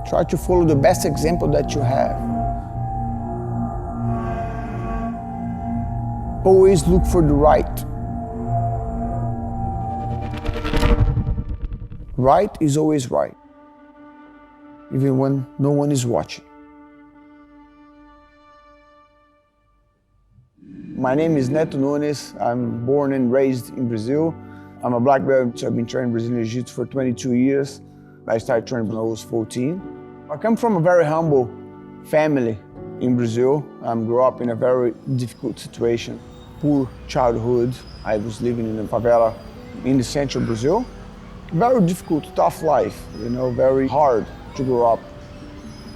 Try to follow the best example that you have. Always look for the right. Right is always right, even when no one is watching. My name is Neto Nunes. I'm born and raised in Brazil. I'm a black belt, so I've been training Brazilian Jiu-Jitsu for 22 years. I started training when I was 14. I come from a very humble family in Brazil. I grew up in a very difficult situation, poor childhood. I was living in a favela in the central Brazil. Very difficult, tough life, very hard to grow up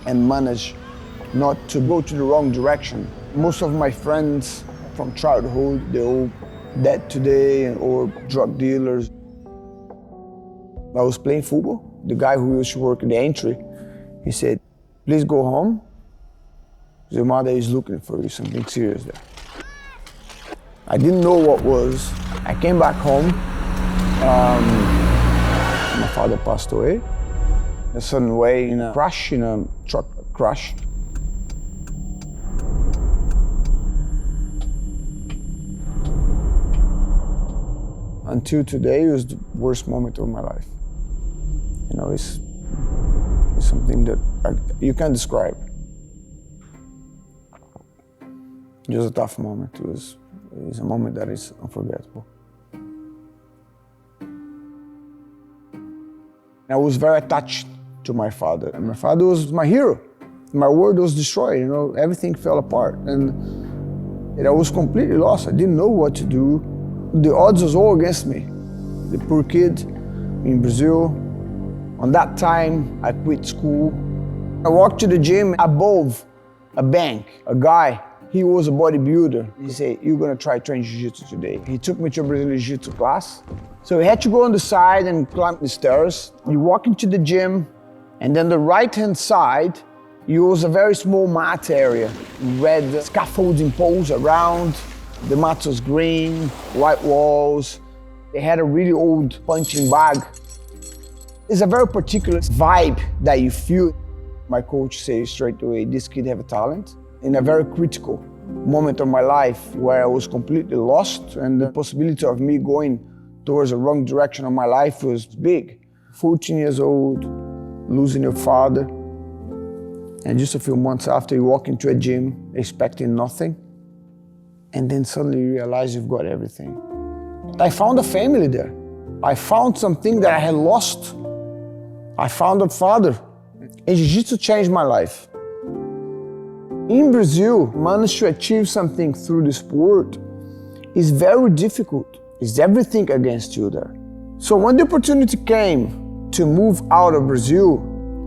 and manage not to go to the wrong direction. Most of my friends from childhood, they're all dead today or drug dealers. I was playing football. The guy who used to work in the entry, he said, please go home. Your mother is looking for you, something serious there. I didn't know what was. I came back home. My father passed away in a sudden way in a truck crash. Until today, it was the worst moment of my life. It's something that you can't describe. It was a tough moment. It was a moment that is unforgettable. I was very attached to my father, and my father was my hero. My world was destroyed, everything fell apart, and I was completely lost. I didn't know what to do. The odds was all against me. The poor kid in Brazil. On that time, I quit school. I walked to the gym above a bank. A guy, he was a bodybuilder. He said, you're gonna try training Jiu-Jitsu today. He took me to a Brazilian Jiu-Jitsu class. So we had to go on the side and climb the stairs. You walk into the gym, and then the right-hand side, you was a very small mat area. Red scaffolding poles around. The mat was green, white walls. They had a really old punching bag. It's a very particular vibe that you feel. My coach said straight away, this kid have a talent. In a very critical moment of my life where I was completely lost, and the possibility of me going towards the wrong direction of my life was big. 14 years old, losing your father, and just a few months after you walk into a gym expecting nothing, and then suddenly you realize you've got everything. I found a family there. I found something that I had lost. I found a father. And Jiu-Jitsu changed my life. In Brazil, manage to achieve something through the sport is very difficult. It's everything against you there. So when the opportunity came to move out of Brazil,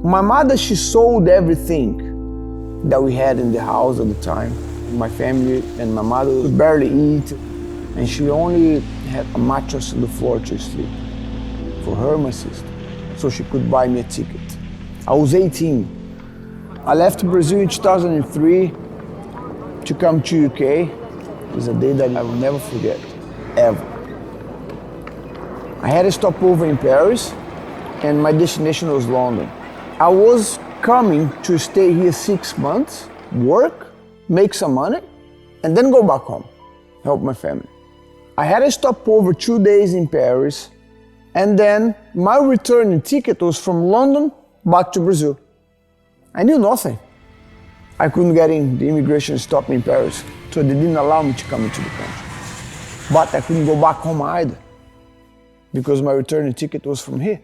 my mother, she sold everything that we had in the house at the time. My family and my mother could barely eat, and she only had a mattress on the floor to sleep for her and my sister, so she could buy me a ticket. I was 18. I left Brazil in 2003 to come to UK. It's a day that I will never forget, ever. I had a stopover in Paris, and my destination was London. I was coming to stay here 6 months, work, make some money, and then go back home, help my family. I had a stopover 2 days in Paris, and then my returning ticket was from London back to Brazil. I knew nothing. I couldn't get in. The immigration stopped me in Paris, so they didn't allow me to come into the country. But I couldn't go back home either, because my returning ticket was from here.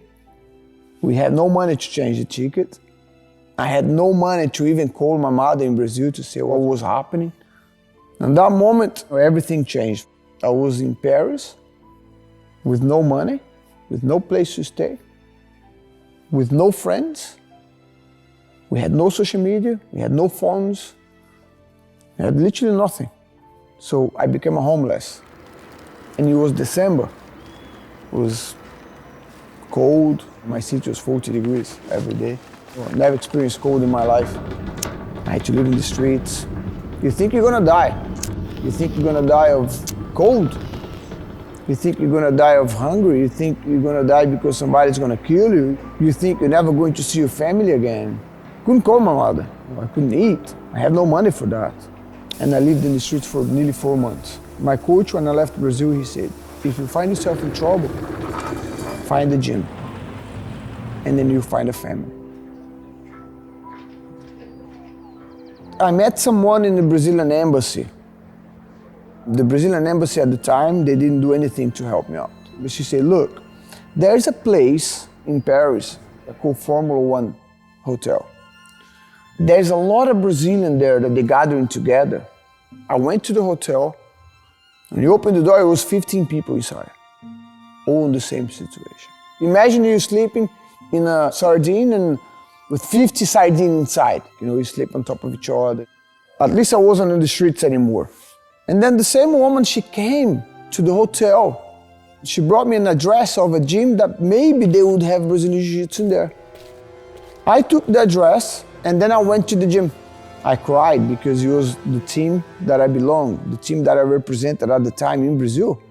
We had no money to change the ticket. I had no money to even call my mother in Brazil to say what was happening. And that moment, everything changed. I was in Paris with no money, with no place to stay, with no friends. We had no social media, we had no phones, we had literally nothing. So I became a homeless. And it was December. It was cold. My city was 40 degrees every day. I never experienced cold in my life. I had to live in the streets. You think you're gonna die. You think you're gonna die of cold. You think you're gonna die of hunger. You think you're gonna die because somebody's gonna kill you. You think you're never going to see your family again. Couldn't call my mother. I couldn't eat. I had no money for that. And I lived in the streets for nearly 4 months. My coach, when I left Brazil, he said, if you find yourself in trouble, find a gym. And then you'll find a family. I met someone in the Brazilian embassy. The Brazilian embassy at the time, they didn't do anything to help me out. But she said, look, there's a place in Paris called Formula One Hotel. There's a lot of Brazilians there that they're gathering together. I went to the hotel, and you opened the door, it was 15 people inside, all in the same situation. Imagine you sleeping in a sardine and with 50 sardines inside. You know, you sleep on top of each other. At least I wasn't in the streets anymore. And then the same woman, she came to the hotel. She brought me an address of a gym that maybe they would have Brazilian Jiu-Jitsu in there. I took the address and then I went to the gym. I cried because it was the team that I belonged, the team that I represented at the time in Brazil.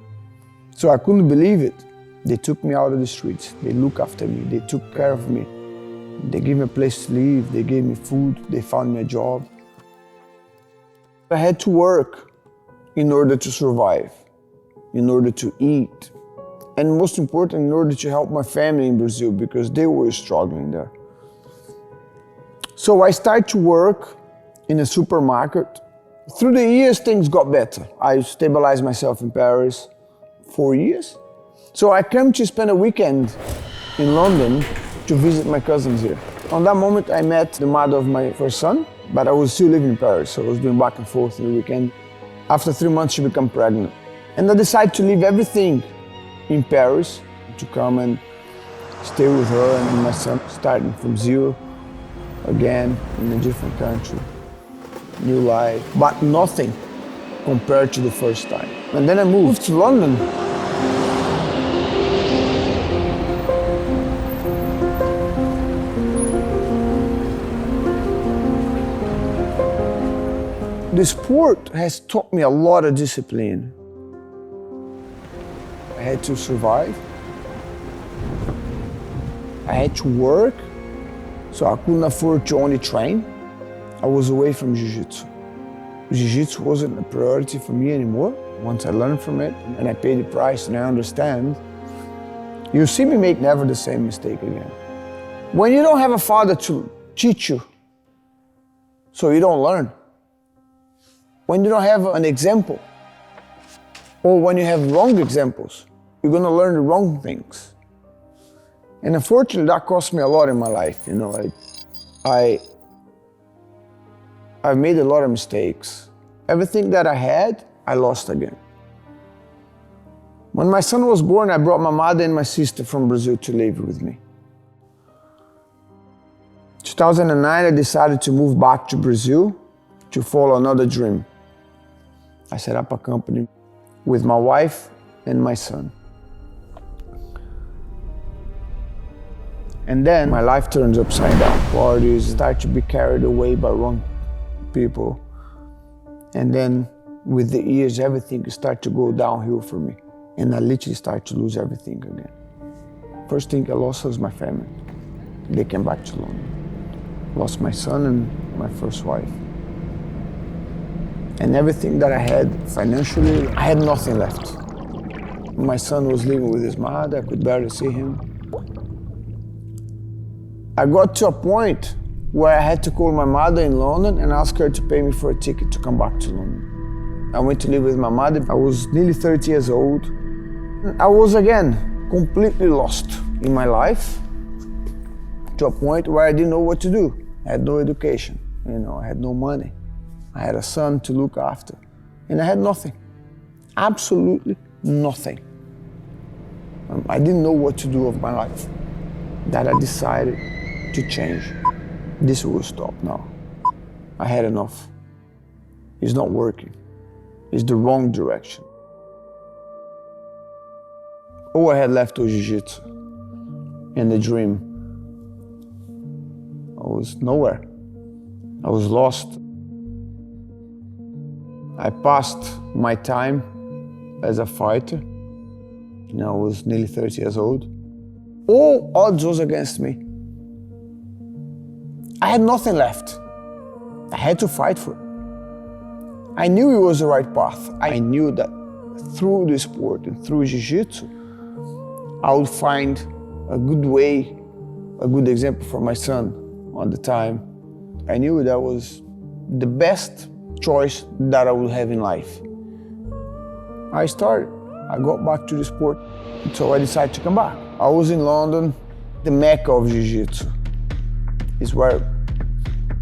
So I couldn't believe it. They took me out of the streets. They looked after me. They took care of me. They gave me a place to live. They gave me food. They found me a job. I had to work in order to survive, in order to eat, and most important, in order to help my family in Brazil because they were struggling there. So I started to work in a supermarket. Through the years, things got better. I stabilized myself in Paris 4 years. So I came to spend a weekend in London to visit my cousins here. On that moment, I met the mother of my first son, but I was still living in Paris, so I was doing back and forth in the weekend. After 3 months, she became pregnant. And I decided to leave everything in Paris to come and stay with her and my son, starting from zero again in a different country, new life, but nothing compared to the first time. And then I moved to London. The sport has taught me a lot of discipline. I had to survive. I had to work, so I couldn't afford to only train. I was away from Jiu-Jitsu. Jiu-Jitsu wasn't a priority for me anymore. Once I learned from it and I paid the price and I understand, you'll see me make never the same mistake again. When you don't have a father to teach you, so you don't learn. When you don't have an example, or when you have wrong examples, you're gonna learn the wrong things. And unfortunately, that cost me a lot in my life. You know, I've made a lot of mistakes. Everything that I had, I lost again. When my son was born, I brought my mother and my sister from Brazil to live with me. 2009, I decided to move back to Brazil to follow another dream. I set up a company with my wife and my son. And then my life turns upside down. Parties start to be carried away by wrong people. And then with the years, everything started to go downhill for me. And I literally started to lose everything again. First thing I lost was my family. They came back to London. Lost my son and my first wife. And everything that I had financially, I had nothing left. My son was living with his mother, I could barely see him. I got to a point where I had to call my mother in London and ask her to pay me for a ticket to come back to London. I went to live with my mother. I was nearly 30 years old. I was again completely lost in my life to a point where I didn't know what to do. I had no education, you know, I had no money. I had a son to look after, and I had nothing, absolutely nothing. I didn't know what to do with my life. That I decided to change. This will stop now. I had enough. It's not working. It's the wrong direction. All I had left was Jiu-Jitsu and the dream. I was nowhere. I was lost. I passed my time as a fighter. I was nearly 30 years old. All odds was against me. I had nothing left. I had to fight for it. I knew it was the right path. I knew that through the sport and through Jiu-Jitsu, I would find a good way, a good example for my son at the time. I knew that was the best choice that I would have in life. I got back to the sport, so I decided to come back. I was in London, the mecca of Jiu-Jitsu. It's where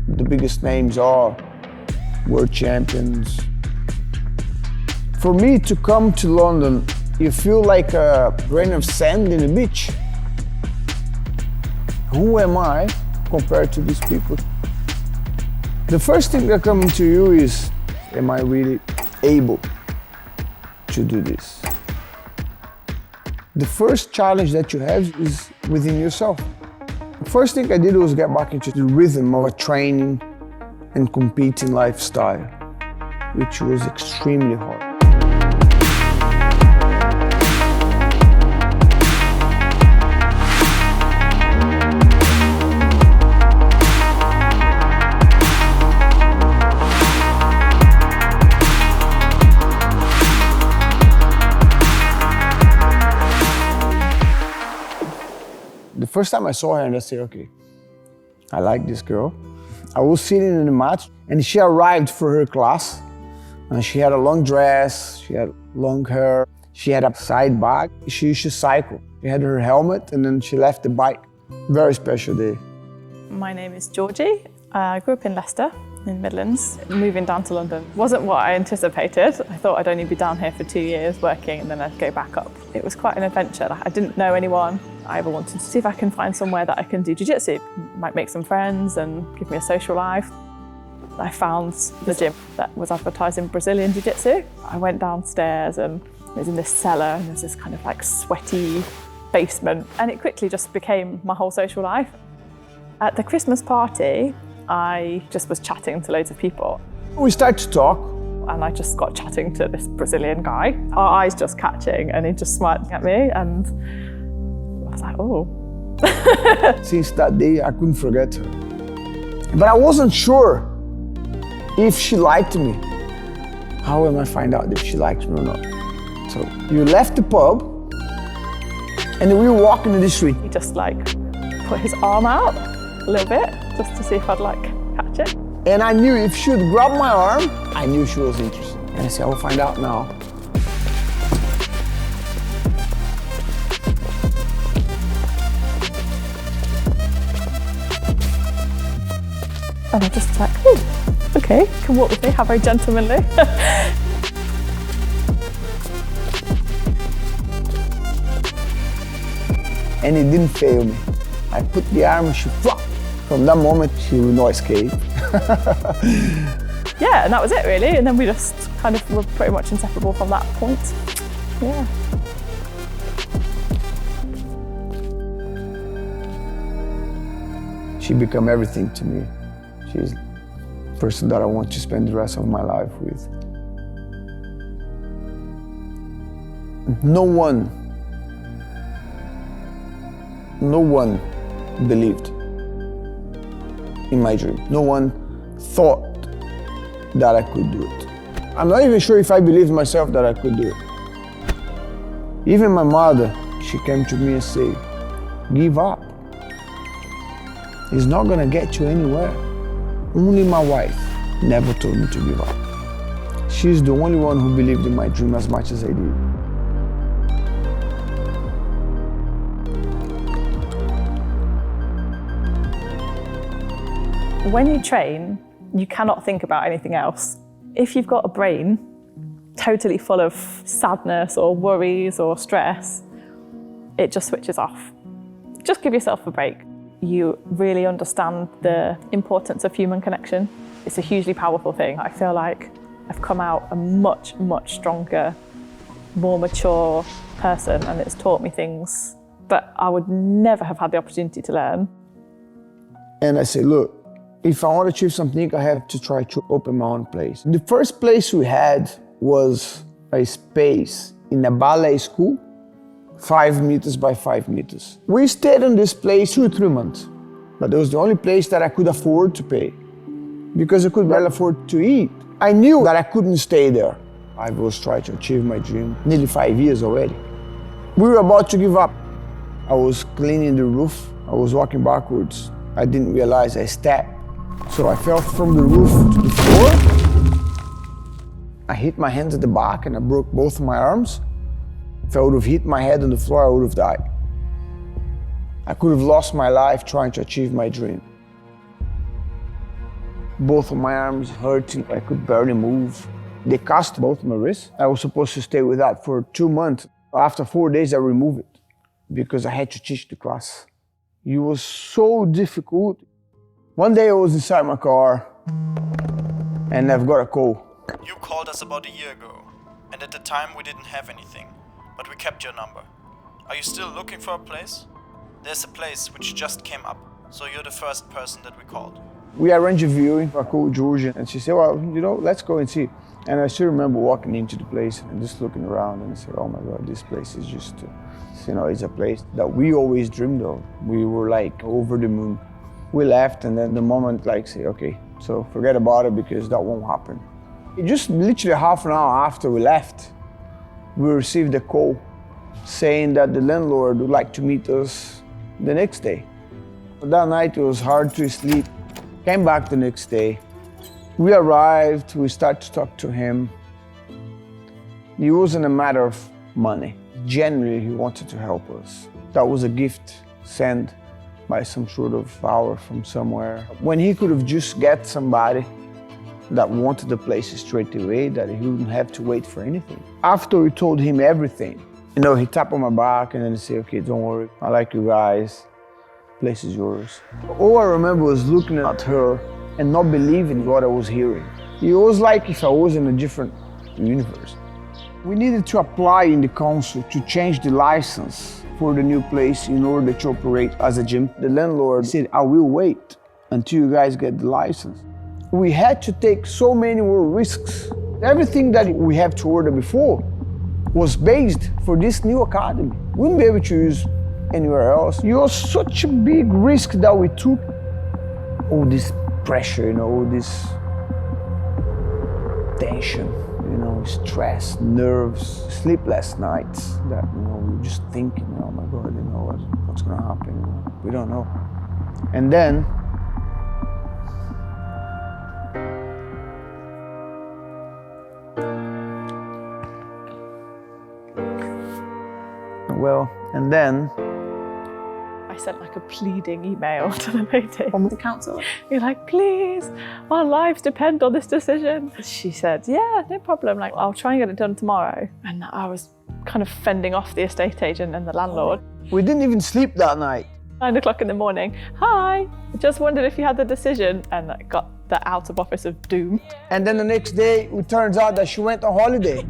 the biggest names are, world champions. For me to come to London, you feel like a grain of sand in the beach. Who am I compared to these people? The first thing that comes to you is, am I really able to do this? The first challenge that you have is within yourself. The first thing I did was get back into the rhythm of a training and competing lifestyle, which was extremely hard. The first time I saw her and I said, okay, I like this girl. I was sitting in the mat and she arrived for her class. And she had a long dress, she had long hair, she had a side bag. She used to cycle. She had her helmet and then she left the bike. Very special day. My name is Georgie. I grew up in Leicester, in Midlands. Moving down to London wasn't what I anticipated. I thought I'd only be down here for 2 years working and then I'd go back up. It was quite an adventure. I didn't know anyone. I wanted to see if I can find somewhere that I can do jiu-jitsu. Might make some friends and give me a social life. I found the gym that was advertising Brazilian jiu-jitsu. I went downstairs and it was in this cellar and there was this kind of like sweaty basement and it quickly just became my whole social life. At the Christmas party, I just was chatting to loads of people. We started to talk. And I just got chatting to this Brazilian guy. Our eyes just catching and he just smiling at me and I was like, oh. Since that day, I couldn't forget her. But I wasn't sure if she liked me. How am I find out if she liked me or not? So you left the pub and we were walking in the street. He just like put his arm out a little bit just to see if I'd like catch it. And I knew if she would grab my arm, I knew she was interested. And I said, I will find out now. And I just like, oh, okay, come walk with me, how very gentlemanly. And it didn't fail me. I put the arm and she flopped. From that moment, she would not escape. Yeah, and that was it really. And then we just kind of were pretty much inseparable from that point. Yeah. She became everything to me. She's the person that I want to spend the rest of my life with. No one believed in my dream. No one thought that I could do it. I'm not even sure if I believed myself that I could do it. Even my mother, she came to me and said, give up. It's not gonna get you anywhere. Only my wife never told me to give up. She's the only one who believed in my dream as much as I did. When you train, you cannot think about anything else. If you've got a brain totally full of sadness or worries or stress, it just switches off. Just give yourself a break. You really understand the importance of human connection. It's a hugely powerful thing. I feel like I've come out a much, much stronger, more mature person, and it's taught me things that I would never have had the opportunity to learn. And I said, look, if I want to achieve something, I have to try to open my own place. The first place we had was a space in a ballet school 5 meters by 5 meters. We stayed in this place 2 or 3 months, but it was the only place that I could afford to pay because I could barely afford to eat. I knew that I couldn't stay there. I was trying to achieve my dream, nearly 5 years already. We were about to give up. I was cleaning the roof. I was walking backwards. I didn't realize I stepped. So I fell from the roof to the floor. I hit my hands at the back and I broke both of my arms. If I would have hit my head on the floor, I would have died. I could have lost my life trying to achieve my dream. Both of my arms hurting, I could barely move. They cast both my wrists. I was supposed to stay with that for 2 months. After 4 days, I removed it because I had to teach the class. It was so difficult. One day I was inside my car and I've got a call. You called us about a year ago, and at the time we didn't have anything, but we kept your number. Are you still looking for a place? There's a place which just came up, so you're the first person that we called. We arranged a viewing. I called Georgia and she said, well, let's go and see. And I still remember walking into the place and just looking around and I said, oh my God, this place is just, it's a place that we always dreamed of. We were like over the moon. We left and then the moment say, okay, so forget about it because that won't happen. Just literally half an hour after we left, we received a call saying that the landlord would like to meet us the next day. That night it was hard to sleep. Came back the next day. We arrived, we started to talk to him. It wasn't a matter of money. Genuinely, he wanted to help us. That was a gift sent by some sort of power from somewhere. When he could have just get somebody that wanted the place straight away, that he wouldn't have to wait for anything. After we told him everything, he tapped on my back and then he said, okay, don't worry, I like you guys, place is yours. All I remember was looking at her and not believing what I was hearing. It was like if I was in a different universe. We needed to apply in the council to change the license for the new place in order to operate as a gym. The landlord said, I will wait until you guys get the license. We had to take so many more risks. Everything that we have to order before was based for this new academy. We wouldn't be able to use anywhere else. It was such a big risk that we took. All this pressure, all this tension, stress, nerves, sleepless nights that, we were just thinking, oh my God, what's gonna happen? We don't know. And then, I sent a pleading email to the lady From the council? You're like, please, our lives depend on this decision. She said, yeah, no problem. I'll try and get it done tomorrow. And I was kind of fending off the estate agent and the landlord. We didn't even sleep that night. 9 o'clock in the morning. Hi, I just wondered if you had the decision. And I got the out of office of doom. And then the next day, it turns out that she went on holiday.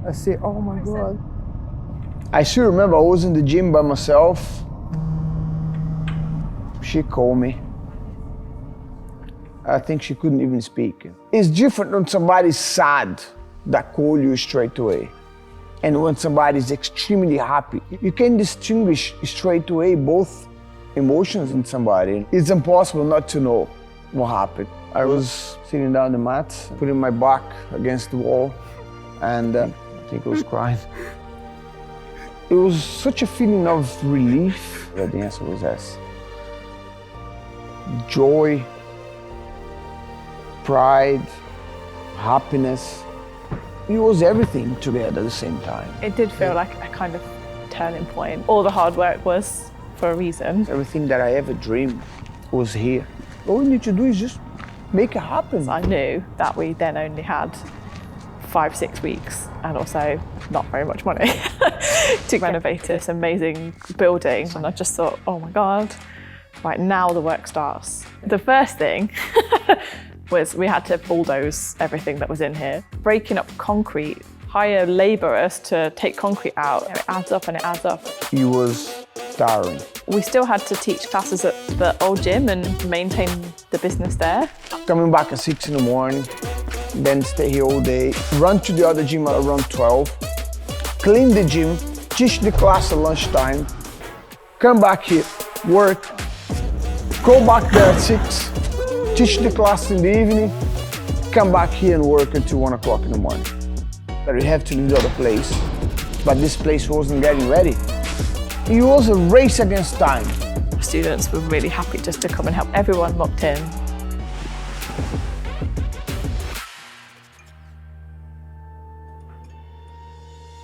I said, oh my God. I still remember I was in the gym by myself. She called me. I think she couldn't even speak. It's different when somebody's sad that call you straight away. And when somebody's extremely happy. You can distinguish straight away both emotions in somebody. It's impossible not to know what happened. I was sitting down on the mat, putting my back against the wall, and I think I was crying. It was such a feeling of relief that the answer was yes. Joy, pride, happiness. It was everything together at the same time. It did feel like a kind of turning point. All the hard work was for a reason. Everything that I ever dreamed was here. All we need to do is just make it happen. I knew that we then only had 5-6 weeks and also not very much money to renovate this amazing building. And I just thought, oh my God, right, now the work starts. The first thing was we had to bulldoze everything that was in here. Breaking up concrete, hire labourers to take concrete out. It adds up and it adds up. It was tiring. We still had to teach classes at the old gym and maintain the business there. Coming back at 6 in the morning, then stay here all day, run to the other gym at around 12, clean the gym, teach the class at lunchtime, come back here, work, go back there at 6, teach the class in the evening, come back here and work until 1 o'clock in the morning. But we have to leave the other place, but this place wasn't getting ready. It was a race against time. Students were really happy just to come and help. Everyone locked in.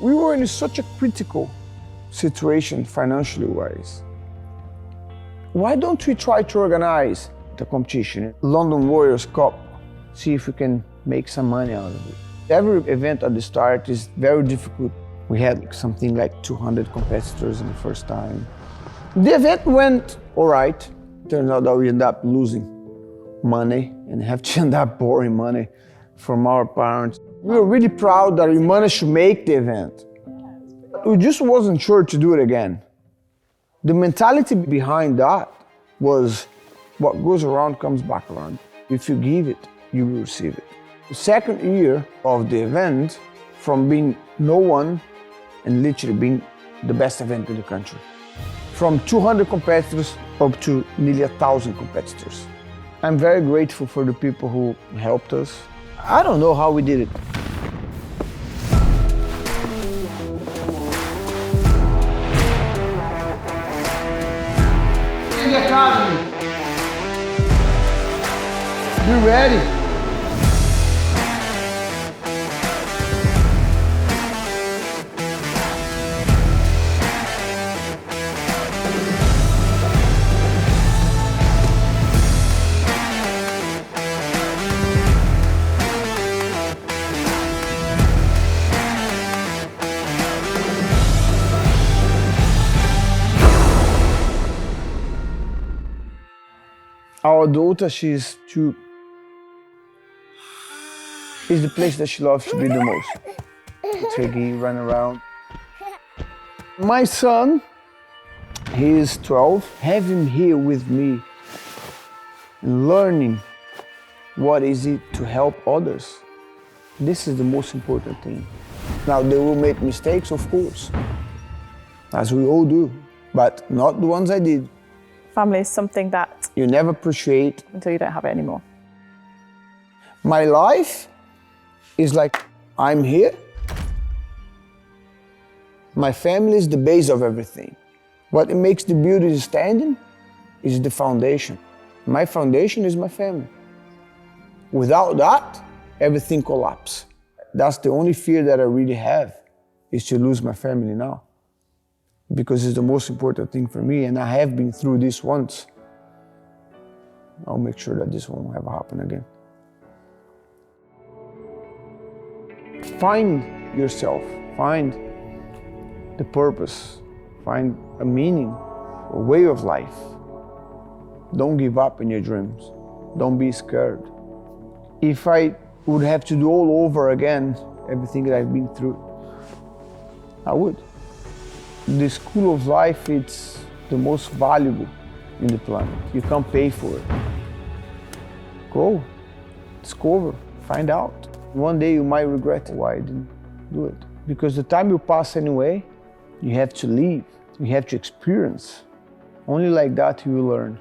We were in such a critical situation financially wise. Why don't we try to organize the competition, London Warriors Cup, see if we can make some money out of it. Every event at the start is very difficult. We had something like 200 competitors in the first time. The event went all right. Turns out that we ended up losing money and have to end up borrowing money from our parents. We were really proud that we managed to make the event. We just wasn't sure to do it again. The mentality behind that was what goes around comes back around. If you give it, you will receive it. The second year of the event, from being no one and literally being the best event in the country. From 200 competitors up to nearly 1,000 competitors. I'm very grateful for the people who helped us. I don't know how we did it. In the academy. Be ready. Our daughter, she's 2. It's the place that she loves to be the most. Taking, run around. My son, he is 12. Have him here with me, learning what is it to help others. This is the most important thing. Now, they will make mistakes, of course, as we all do, but not the ones I did. Family is something that you never appreciate until you don't have it anymore. My life is like, I'm here. My family is the base of everything. What makes the building standing is the foundation. My foundation is my family. Without that, everything collapses. That's the only fear that I really have, is to lose my family now. Because it's the most important thing for me, and I have been through this once. I'll make sure that this won't ever happen again. Find yourself, find the purpose, find a meaning, a way of life. Don't give up in your dreams. Don't be scared. If I would have to do all over again, everything that I've been through, I would. The school of life, it's the most valuable in the planet. You can't pay for it. Go, discover, find out. One day you might regret why I didn't do it. Because the time will pass anyway, you have to live, you have to experience. Only like that you will learn.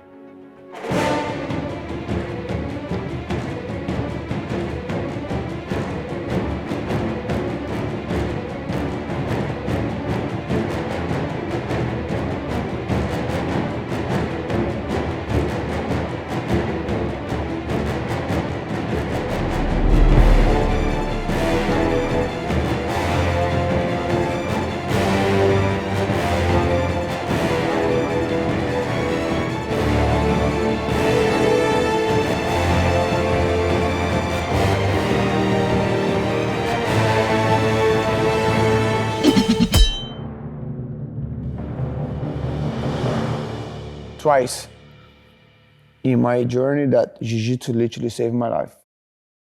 Twice in my journey that Jiu-Jitsu literally saved my life.